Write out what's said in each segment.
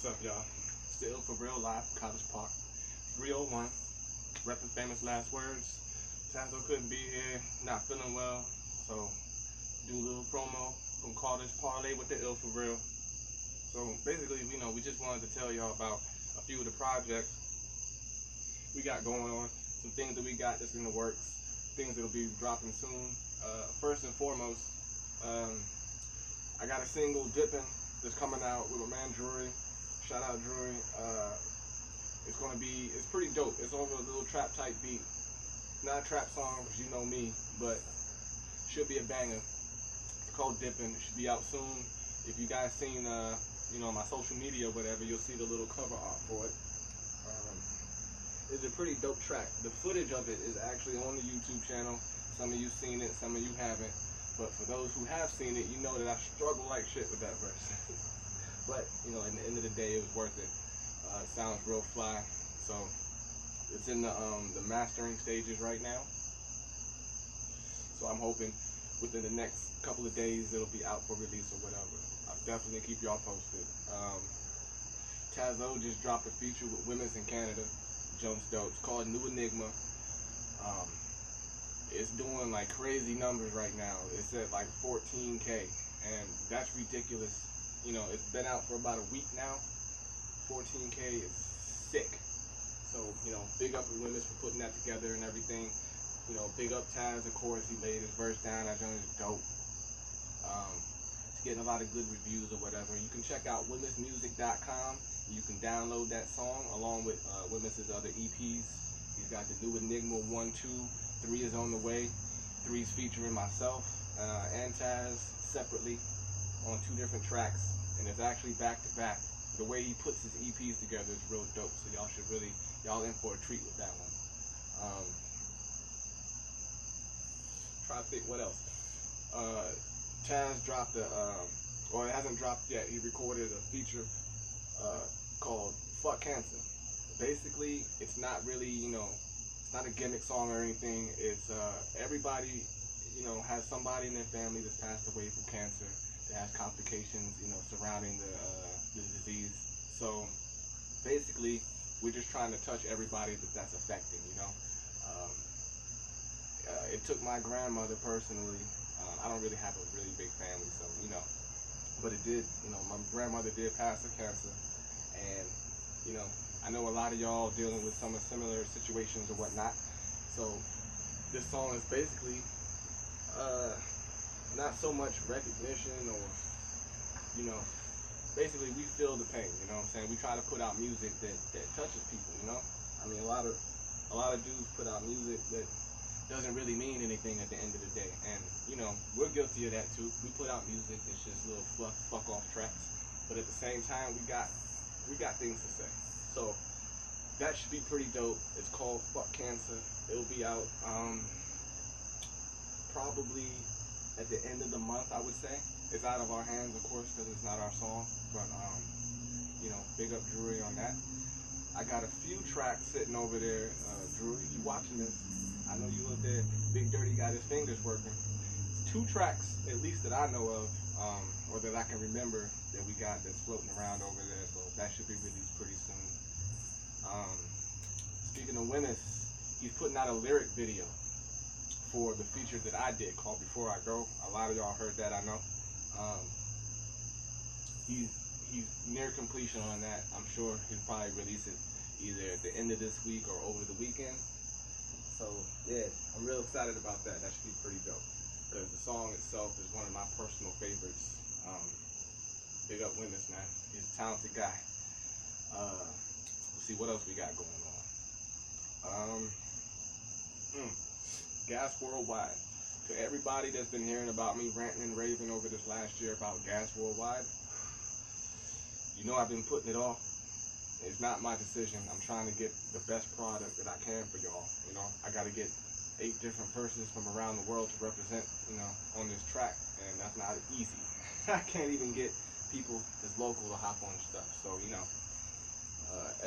What's up, y'all? It's the theIll4real live from College Park. 301, repping famous last words. Tazo couldn't be here, not feeling well, so do a little promo. Gonna call this Parlay with the theIll4real. So basically, we just wanted to tell y'all about a few of the projects we got going on, some things that we got that's in the works, things that'll be dropping soon. First and foremost, I got a single, Dippin', that's coming out with my man Drury. Shout out Drury. It's pretty dope. It's over a little trap type beat. Not a trap song, because you know me, but should be a banger. It's called Dippin'. It should be out soon. If you guys seen, my social media or whatever, you'll see the little cover art for it. It's a pretty dope track. The footage of it is actually on the YouTube channel. Some of you seen it, some of you haven't. But for those who have seen it, you know that I struggle like shit with that verse. But, at the end of the day, it was worth it. It sounds real fly. So, it's in the mastering stages right now. So I'm hoping within the next couple of days it'll be out for release or whatever. I'll definitely keep y'all posted. Tazo just dropped a feature with Women's in Canada. Jones Dope. It's called New Enigma. It's doing like crazy numbers right now. It's at like 14K, and that's ridiculous. It's been out for about a week now. 14K is sick. So, big up to Women's for putting that together and everything. Big up Taz, of course, he laid his verse down. That joint is dope. It's getting a lot of good reviews or whatever. You can check out womensmusic.com. You can download that song along with Women's other EPs. He's got the New Enigma 1, 2, 3 is on the way. 3 is featuring myself and Taz separately on 2 different tracks. And it's actually back to back. The way he puts his EPs together is real dope. So y'all in for a treat with that one. Try to think what else. Taz dropped or it hasn't dropped yet. He recorded a feature called Fuck Cancer. Basically, it's not really, it's not a gimmick song or anything. It's everybody, has somebody in their family that's passed away from cancer, that has complications, surrounding the disease. So basically, we're just trying to touch everybody that's affecting, It took my grandmother personally. I don't really have a really big family, so, but it did, my grandmother did pass of cancer. And, I know a lot of y'all dealing with some similar situations or whatnot. So this song is basically not so much recognition or, basically we feel the pain, you know what I'm saying? We try to put out music that touches people, I mean, a lot of dudes put out music that doesn't really mean anything at the end of the day. And, we're guilty of that too. We put out music that's just little fuck off tracks. But at the same time, we got things to say. So that should be pretty dope. It's called Fuck Cancer. It'll be out probably at the end of the month, I would say. It's out of our hands, of course, because it's not our song. But big up Drury on that. I got a few tracks sitting over there. Drury, you watching this? I know you up there. Big Dirty got his fingers working. 2 tracks, at least that I know of, or that I can remember, that we got that's floating around over there. So that should be released pretty soon. Speaking of Winnis, he's putting out a lyric video for the feature that I did called Before I Go. A lot of y'all heard that, I know. He's near completion on that. I'm sure he'll probably release it either at the end of this week or over the weekend. So yeah, I'm real excited about that. That should be pretty dope, because the song itself is one of my personal favorites. Big up Winnis, man. He's a talented guy. Let's see what else we got going on. Gas Worldwide. To everybody that's been hearing about me ranting and raving over this last year about Gas Worldwide, I've been putting it off. It's not my decision. I'm trying to get the best product that I can for y'all. I got to get 8 different persons from around the world to represent, on this track, and that's not easy. I can't even get people that's local to hop on stuff. So,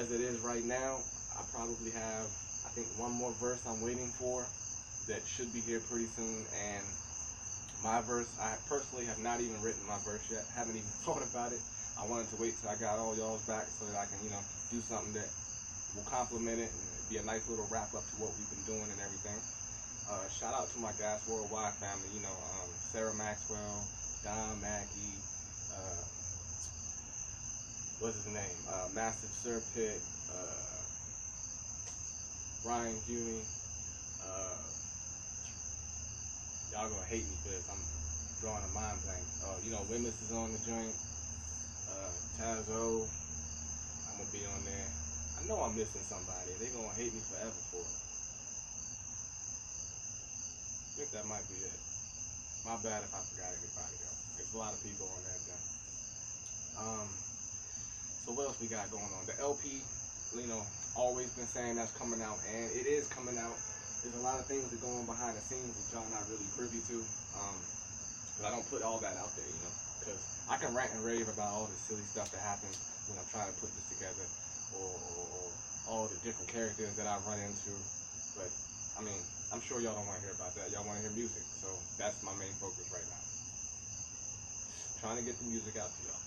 as it is right now, I probably have, I think, 1 more verse I'm waiting for that should be here pretty soon. And my verse, I personally have not even written my verse yet. Haven't even thought about it. I wanted to wait till I got all y'all's back so that I can, you know, do something that will complement it and be a nice little wrap up to what we've been doing and everything. Shout out to my Gas Worldwide family, you know, Sarah Maxwell, Don Mackey, what's his name? Massive Sir Pit, Ryan Juni. Y'all gonna hate me for this. I'm drawing a mind blank. You know, Wimmis is on the joint. Tazo, I'm gonna be on there. I know I'm missing somebody. They gonna hate me forever for it. I think that might be it. My bad if I forgot anybody though. There's a lot of people on that joint. So what else we got going on? The LP, you know, always been saying that's coming out, and it is coming out. There's a lot of things that go on behind the scenes that y'all not really privy to. Cause I don't put all that out there, you know. Cause I can rant and rave about all the silly stuff that happens when I'm trying to put this together, or all the different characters that I run into. But I mean, I'm sure y'all don't want to hear about that. Y'all want to hear music, so that's my main focus right now. Trying to get the music out to y'all.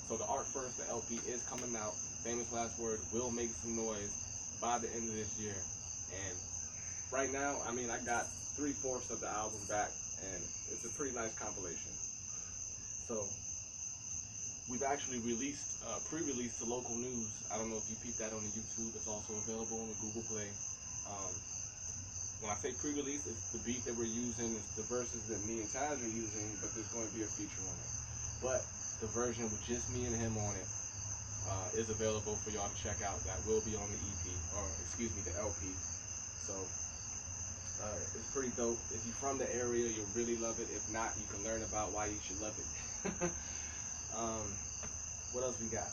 So the art first, the LP is coming out. Famous Last Word will make some noise by the end of this year. And right now, I mean, I got 3/4 of the album back, and it's a pretty nice compilation. So we've actually released, pre-released to local news. I don't know if you peeped that on the YouTube. It's also available on the Google Play. When I say pre-release, it's the beat that we're using, it's the verses that me and Taz are using, but there's going to be a feature on it. But the version with just me and him on it is available for y'all to check out. That will be on the EP, or excuse me, the LP. So it's pretty dope. If you're from the area, you'll really love it. If not, you can learn about why you should love it. What else we got?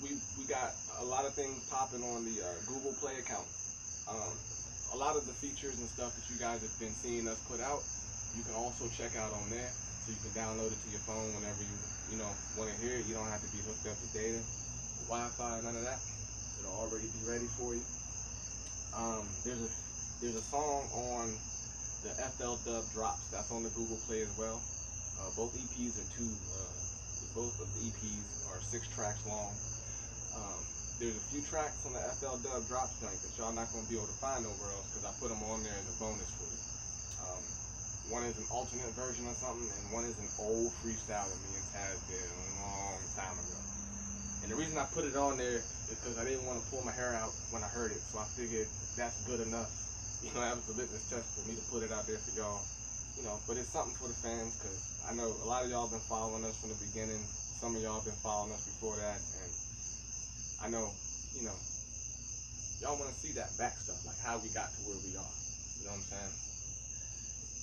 We got a lot of things popping on the Google Play account. A lot of the features and stuff that you guys have been seeing us put out, you can also check out on there. So you can download it to your phone whenever you know want to hear it. You don't have to be hooked up to data, Wi-Fi, none of that. It'll already be ready for you. There's a song on the FL Dub Drops that's on the Google Play as well. Both EPs are both of the EPs are 6 tracks long. There's a few tracks on the FL Dub Drops joint that y'all not gonna be able to find nowhere else because I put them on there as a bonus for you. One is an alternate version of something, and one is an old freestyle that me and Taz did a long time ago. And the reason I put it on there is because I didn't want to pull my hair out when I heard it, so I figured that's good enough. You know, that was a litmus test for me to put it out there for y'all. You know, but it's something for the fans, because I know a lot of y'all been following us from the beginning. Some of y'all been following us before that, and I know, you know, y'all want to see that back stuff, like how we got to where we are. You know what I'm saying?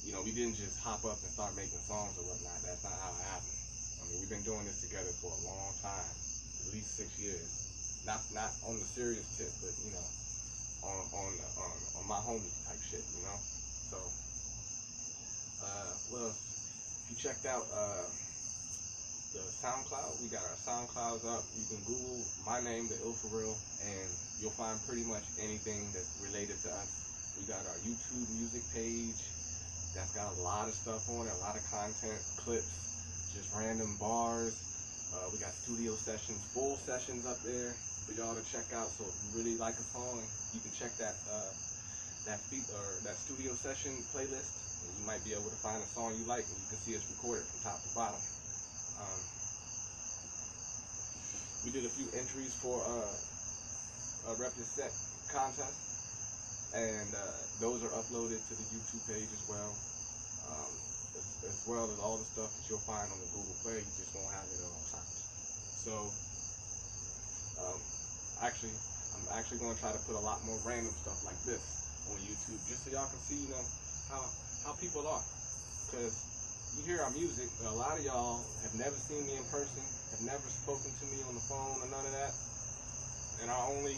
You know, we didn't just hop up and start making songs or whatnot. That's not how it happened. I mean, we've been doing this together for a long time, at least 6 years. Not on the serious tip, but you know, on my homie type shit. You know. So, well, if you checked out the SoundCloud, we got our SoundClouds up. You can Google my name, theIll4real, and you'll find pretty much anything that's related to us. We got our YouTube music page. That's got a lot of stuff on it, a lot of content, clips, just random bars. We got studio sessions, full sessions up there for y'all to check out. So if you really like a song, you can check that studio session playlist, and you might be able to find a song you like, and you can see us recorded from top to bottom. We did a few entries for a Represent contest. And those are uploaded to the YouTube page as well, as well as all the stuff that you'll find on the Google Play. You just won't have it at all times. So, I'm actually going to try to put a lot more random stuff like this on YouTube, just so y'all can see, you know, how people are. Because you hear our music, but a lot of y'all have never seen me in person, have never spoken to me on the phone or none of that, and our only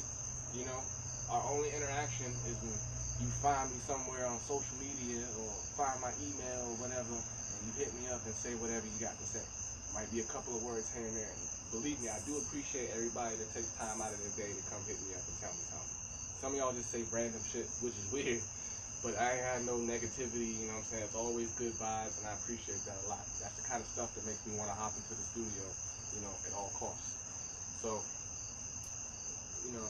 interaction is when you find me somewhere on social media or find my email or whatever, and you hit me up and say whatever you got to say. Might be a couple of words here and there. And believe me, I do appreciate everybody that takes time out of their day to come hit me up and tell me something. Some of y'all just say random shit, which is weird, But I ain't had no negativity, you know what I'm saying? It's always good vibes, and I appreciate that a lot. That's the kind of stuff that makes me want to hop into the studio, you know, at all costs. So, you know,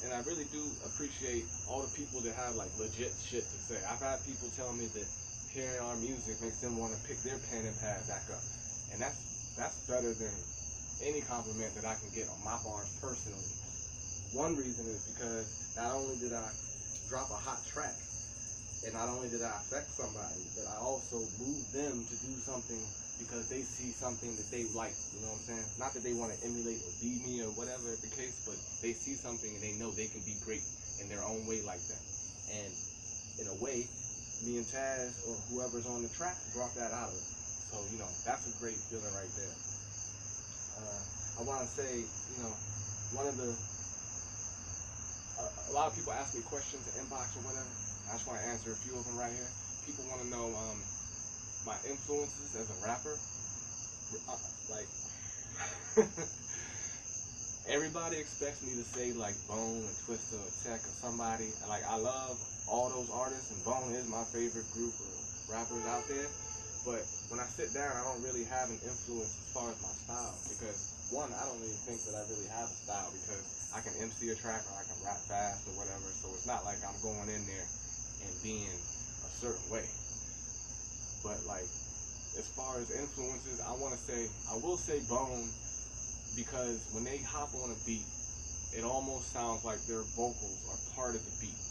and I really do appreciate all the people that have like legit shit to say. I've had people tell me that hearing our music makes them want to pick their pen and pad back up, and that's better than any compliment that I can get on my bars personally. One reason is because not only did I drop a hot track, and not only did I affect somebody, but I also moved them to do something because they see something that they like, you know what I'm saying? Not that they want to emulate or be me or whatever the case, but they see something and they know they can be great in their own way like that. And in a way, me and Taz or whoever's on the track brought that out of them. So, you know, that's a great feeling right there. I want to say, you know, one of the a lot of people ask me questions in inbox or whatever. I just want to answer a few of them right here. People want to know my influences as a rapper. Like, everybody expects me to say like Bone or Twista or Tech or somebody. Like, I love all those artists, and Bone is my favorite group of rappers out there. But when I sit down, I don't really have an influence as far as my style, because one, I don't even think that I really have a style, because I can MC a track or I can rap fast or whatever. So it's not like I'm going in there and being a certain way. But like, as far as influences, I will say Bone, because when they hop on a beat, it almost sounds like their vocals are part of the beat.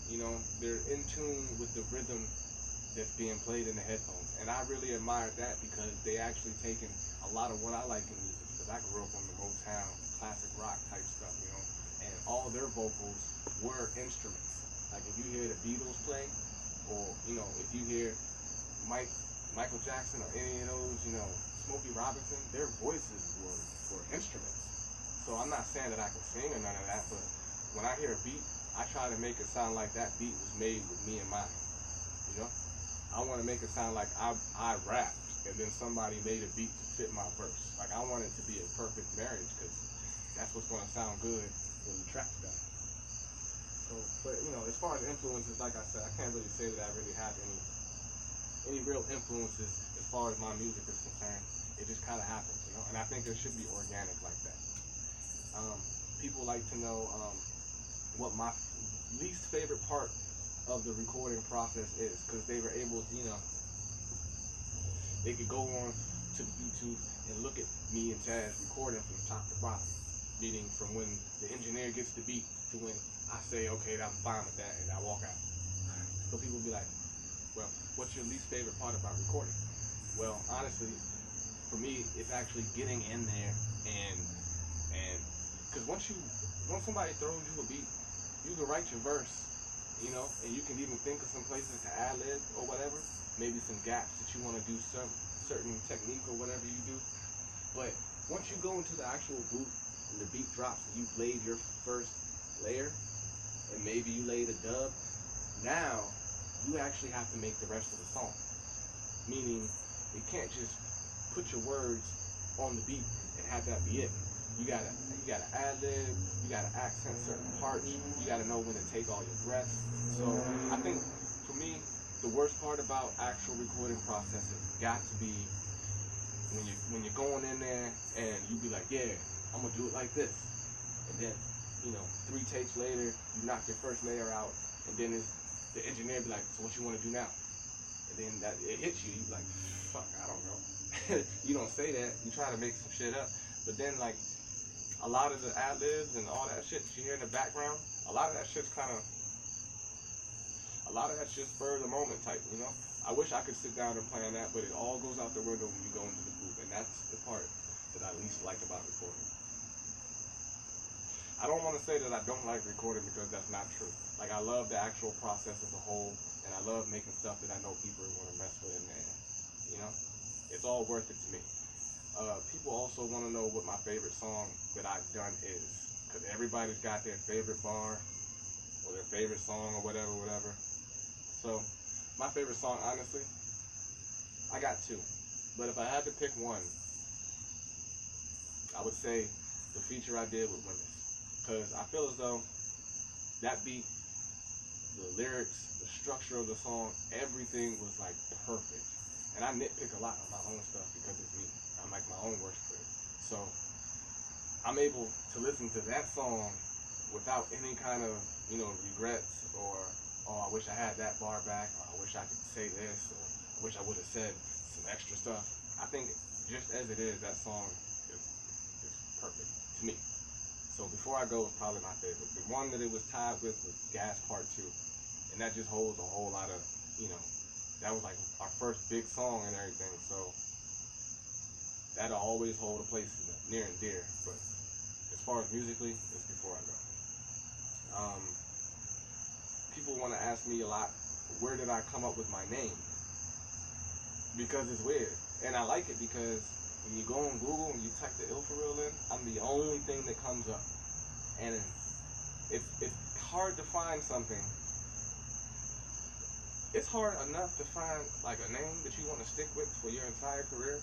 You know, they're in tune with the rhythm that's being played in the headphones. And I really admire that, because they actually taken a lot of what I like in music, because I grew up on the Motown, classic rock type stuff, you know, and all their vocals were instruments. Like, if you hear the Beatles play, or, you know, if you hear Michael Jackson or any of those, you know, Smokey Robinson, their voices were instruments. So I'm not saying that I can sing or none of that, but when I hear a beat, I try to make it sound like that beat was made with me in mind, you know? I want to make it sound like I rapped and then somebody made a beat to fit my verse. Like, I want it to be a perfect marriage, because that's what's going to sound good when the track's done. So, but you know, as far as influences, like I said, I can't really say that I really have any real influences as far as my music is concerned. It just kind of happens, you know. And I think it should be organic like that. People like to know what my least favorite part of the recording process is, because they were able to, you know, they could go on to YouTube and look at me and Taz recording from top to bottom, meaning from when the engineer gets the beat to when I say, okay, I'm fine with that, and I walk out. So people be like, well, what's your least favorite part about recording? Well, honestly, for me, it's actually getting in there and because once somebody throws you a beat, you can write your verse, you know, and you can even think of some places to ad-lib or whatever, maybe some gaps that you want to do some certain technique or whatever you do. But once you go into the actual booth and the beat drops and you've laid your first layer, and maybe you laid a dub, now you actually have to make the rest of the song. Meaning, you can't just put your words on the beat and have that be it. You gotta ad-lib, you gotta accent certain parts, you gotta know when to take all your breaths. So I think for me, the worst part about actual recording processes got to be when you're going in there and you be like, yeah, I'm gonna do it like this, and then, you know, 3 takes later, you knock your first layer out, and then the engineer be like, so what you want to do now? And then that it hits you, you be like, fuck, I don't know. You don't say that, you try to make some shit up, but then like a lot of the ad-libs and all that shit that you hear in the background, a lot of that shit's spur of the moment type, you know? I wish I could sit down and plan that, but it all goes out the window when you go into the booth, and that's the part that I least like about recording. I don't want to say that I don't like recording, because that's not true. Like, I love the actual process as a whole, and I love making stuff that I know people are going to mess with in there. You know? It's all worth it to me. People also want to know what my favorite song that I've done is, because everybody's got their favorite bar or their favorite song or whatever. So, my favorite song, honestly, I got 2. But if I had to pick one, I would say the feature I did with Wimmis. Because I feel as though that beat the lyrics, the structure of the song, everything was like perfect. And I nitpick a lot on my own stuff because it's me. I'm like my own worst critic. So I'm able to listen to that song without any kind of, regrets or, oh, I wish I had that bar back, or I wish I could say this, or I wish I would have said some extra stuff. I think just as it is, that song is perfect to me. So Before I Go is probably my favorite. The one that it was tied with was Gas Part 2. And that just holds a whole lot of, that was like our first big song and everything. So that'll always hold a place near and dear. But as far as musically, it's Before I Go. People want to ask me a lot, where did I come up with my name? Because it's weird. And I like it because when you go on Google and you type the theIll4real in, I'm the only thing that comes up. And it's hard to find something. It's hard enough to find like a name that you want to stick with for your entire career.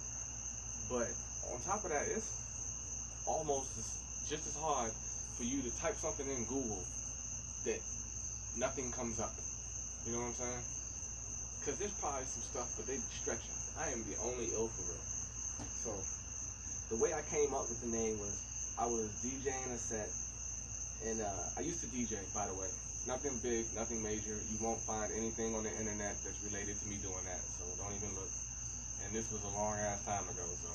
But on top of that, it's almost just as hard for you to type something in Google that nothing comes up. You know what I'm saying? Because there's probably some stuff, but they stretch it. I am the only theIll4real. So the way I came up with the name was I was DJing a set, and I used to DJ, by the way. Nothing big, nothing major. You won't find anything on the internet that's related to me doing that, so don't even look. And this was a long ass time ago, so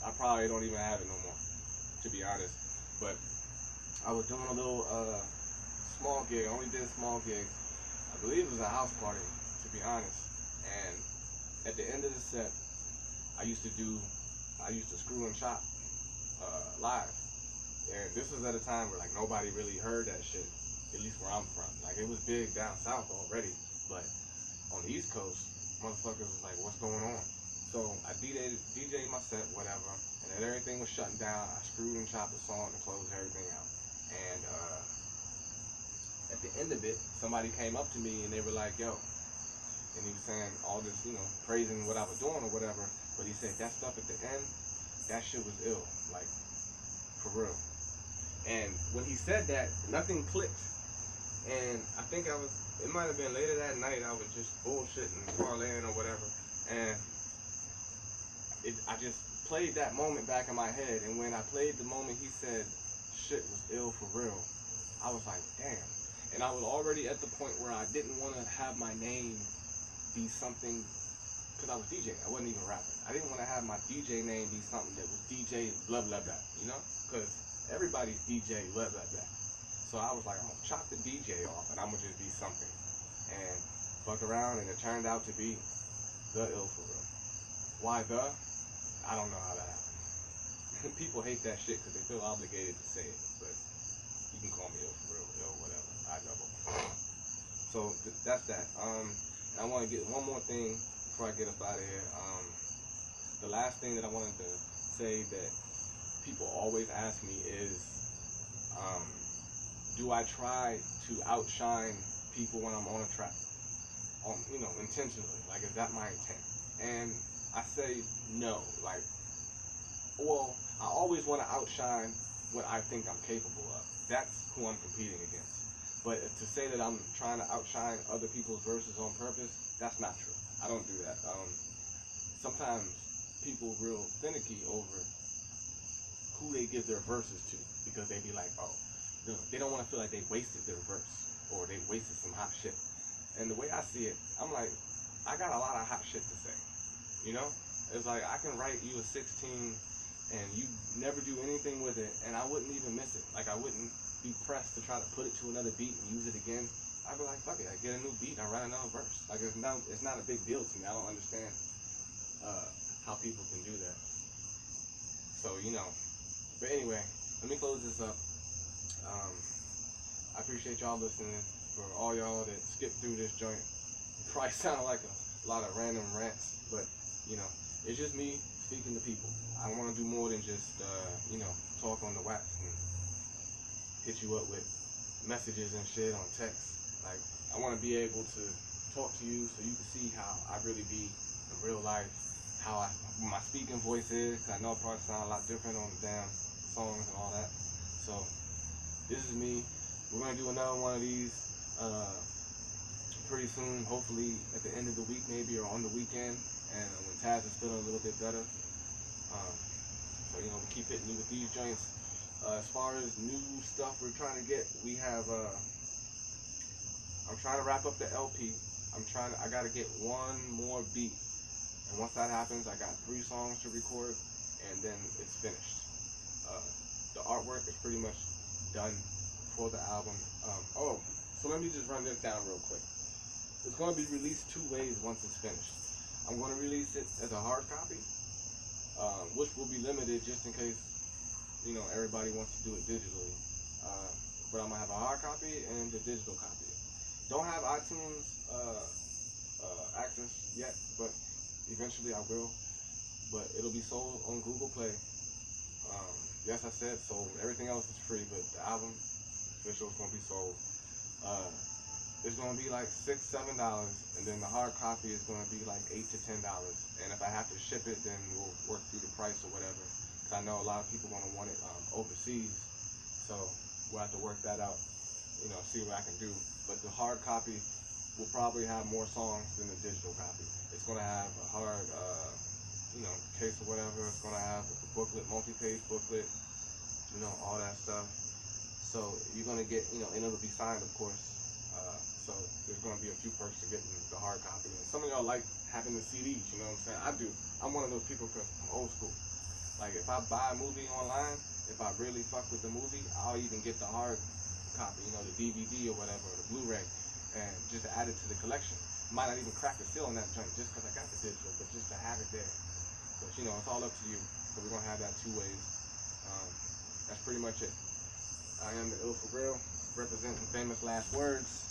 I probably don't even have it no more, to be honest. But I was doing a little small gig. I only did small gigs. I believe it was a house party, to be honest. And at the end of the set, I used to screw and chop live. And this was at a time where like nobody really heard that shit, at least where I'm from. Like it was big down south already, but on the East Coast, motherfuckers was like, what's going on? So I DJ'd my set, whatever, and then everything was shutting down. I screwed and chopped the song to close everything out. And at the end of it, somebody came up to me and they were like, yo, and he was saying all this, praising what I was doing or whatever, but he said that stuff at the end, that shit was ill, like, for real. And when he said that, nothing clicked. And I think it might have been later that night, I was just bullshitting, parlaying or whatever, and I just played that moment back in my head, and when I played the moment he said shit was ill for real, I was like, damn. And I was already at the point where I didn't want to have my name be something, because I was DJing, I wasn't even rapping. I didn't want to have my DJ name be something that was DJ blah blah blah, because everybody's DJ blah blah blah. So I was like, I'm gonna chop the DJ off and I'm gonna just be something. And fuck around, and it turned out to be theIll4real. Why the? I don't know how that happened. People hate that shit because they feel obligated to say it, but you can call me theIll4real, whatever. I double. So that's that. And I want to get one more thing before I get up out of here. The last thing that I wanted to say that people always ask me is, do I try to outshine people when I'm on a track? Intentionally. Like, is that my intent? And I say no. Like, well, I always want to outshine what I think I'm capable of. That's who I'm competing against. But to say that I'm trying to outshine other people's verses on purpose, that's not true. I don't do that. Sometimes people real finicky over who they give their verses to, because they be like, oh, they don't want to feel like they wasted their verse or they wasted some hot shit. And the way I see it, I'm like, I got a lot of hot shit to say. It's like I can write you a 16 and you never do anything with it, and I wouldn't even miss it. Like, I wouldn't be pressed to try to put it to another beat and use it again. I'd be like, fuck it, I get a new beat and I write another verse. Like, it's not a big deal to me. I don't understand how people can do that. So, but anyway, let me close this up. I appreciate y'all listening. For all y'all that skipped through this joint, it probably sounded like a lot of random rants, but it's just me speaking to people. I want to do more than just talk on the wax and hit you up with messages and shit on text. Like, I want to be able to talk to you so you can see how I really be in real life, how my speaking voice is, because I know it probably sounds a lot different on the damn songs and all that. So this is me. We're going to do another one of these pretty soon, hopefully at the end of the week maybe, or on the weekend, and when Taz is feeling a little bit better. So we keep hitting you with these joints. As far as new stuff we're trying to get, we have I'm trying to wrap up the LP. I gotta get one more beat, and once that happens, I got 3 songs to record, and then it's finished. The artwork is pretty much done for the album. So let me just run this down real quick. It's going to be released 2 ways once it's finished. I'm going to release it as a hard copy, which will be limited just in case, everybody wants to do it digitally. But I'm going to have a hard copy and the digital copy. Don't have iTunes access yet, but eventually I will. But it'll be sold on Google Play. Yes, I said sold. Everything else is free, but the album official is going to be sold. It's going to be like $6, $7, and then the hard copy is going to be like $8 to $10. And if I have to ship it, then we'll work through the price or whatever. Cause I know a lot of people want to want it overseas, so we'll have to work that out. See what I can do. But the hard copy will probably have more songs than the digital copy. It's going to have a hard, case or whatever. It's going to have the booklet, multi-page booklet, all that stuff. So you're going to get, and it'll be signed, of course. So there's going to be a few perks to getting the hard copy. And some of y'all like having the CDs, you know what I'm saying? I do. I'm one of those people because I'm old school. Like if I buy a movie online, if I really fuck with the movie, I'll even get the hard copy, the DVD or whatever, or the Blu-ray, and just to add it to the collection. Might not even crack the seal on that joint just because I got the digital, but just to have it there. But it's all up to you. So we're going to have that 2 ways. That's pretty much it. I am the Ill4real, representing Famous Last Words.